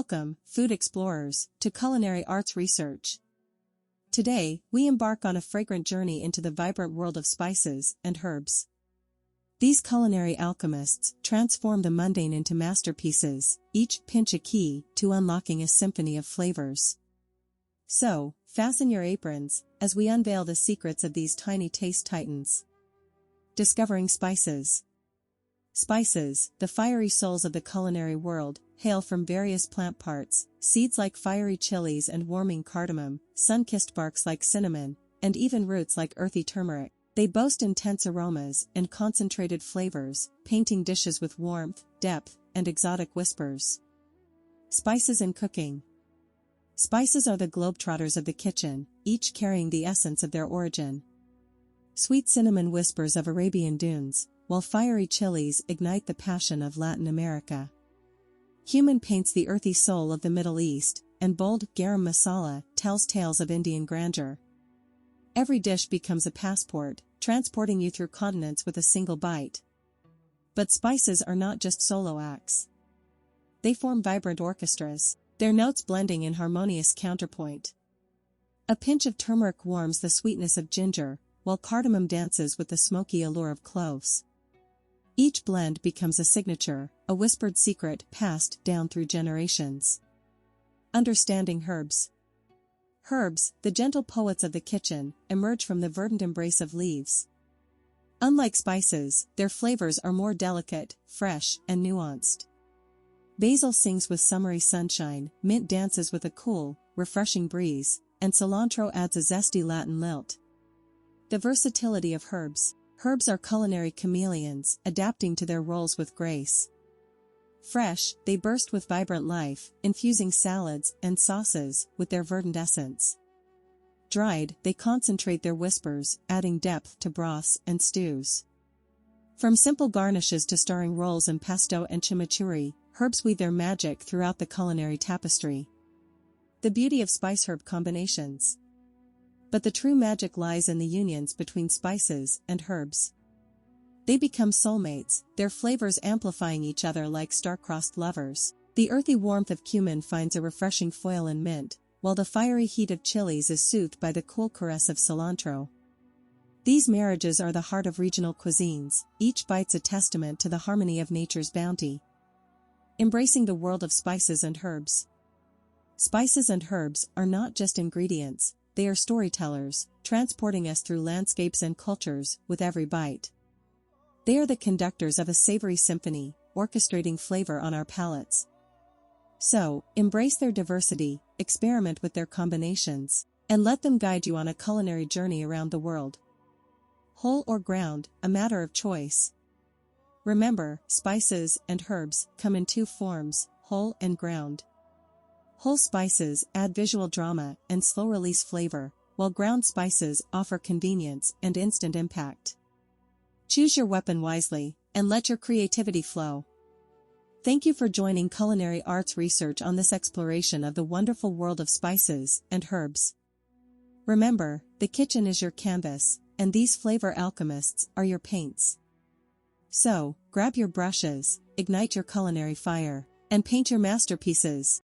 Welcome, food explorers, to culinary arts research. Today, we embark on a fragrant journey into the vibrant world of spices and herbs. These culinary alchemists transform the mundane into masterpieces, each pinch a key to unlocking a symphony of flavors. So, fasten your aprons, as we unveil the secrets of these tiny taste titans. Discovering spices. Spices, the fiery souls of the culinary world, hail from various plant parts, seeds like fiery chilies and warming cardamom, sun-kissed barks like cinnamon, and even roots like earthy turmeric. They boast intense aromas and concentrated flavors, painting dishes with warmth, depth, and exotic whispers. Spices in cooking. Spices are the globetrotters of the kitchen, each carrying the essence of their origin. Sweet cinnamon whispers of Arabian dunes, while fiery chilies ignite the passion of Latin America. Cumin paints the earthy soul of the Middle East, and bold garam masala tells tales of Indian grandeur. Every dish becomes a passport, transporting you through continents with a single bite. But spices are not just solo acts. They form vibrant orchestras, their notes blending in harmonious counterpoint. A pinch of turmeric warms the sweetness of ginger, while cardamom dances with the smoky allure of cloves. Each blend becomes a signature, a whispered secret passed down through generations. Understanding herbs. Herbs, the gentle poets of the kitchen, emerge from the verdant embrace of leaves. Unlike spices, their flavors are more delicate, fresh, and nuanced. Basil sings with summery sunshine, mint dances with a cool, refreshing breeze, and cilantro adds a zesty Latin lilt. The versatility of herbs. Herbs are culinary chameleons, adapting to their roles with grace. Fresh, they burst with vibrant life, infusing salads and sauces with their verdant essence. Dried, they concentrate their whispers, adding depth to broths and stews. From simple garnishes to starring roles in pesto and chimichurri, herbs weave their magic throughout the culinary tapestry. The beauty of spice-herb combinations. But the true magic lies in the unions between spices and herbs. They become soulmates, their flavors amplifying each other like star-crossed lovers. The earthy warmth of cumin finds a refreshing foil in mint, while the fiery heat of chilies is soothed by the cool caress of cilantro. These marriages are the heart of regional cuisines, each bite's a testament to the harmony of nature's bounty. Embracing the world of spices and herbs. Spices and herbs are not just ingredients, they are storytellers, transporting us through landscapes and cultures with every bite. They are the conductors of a savory symphony, orchestrating flavor on our palates. So, embrace their diversity, experiment with their combinations, and let them guide you on a culinary journey around the world. Whole or ground, a matter of choice. Remember, spices and herbs come in two forms, whole and ground. Whole spices add visual drama and slow-release flavor, while ground spices offer convenience and instant impact. Choose your weapon wisely, and let your creativity flow. Thank you for joining Culinary Arts Research on this exploration of the wonderful world of spices and herbs. Remember, the kitchen is your canvas, and these flavor alchemists are your paints. So, grab your brushes, ignite your culinary fire, and paint your masterpieces.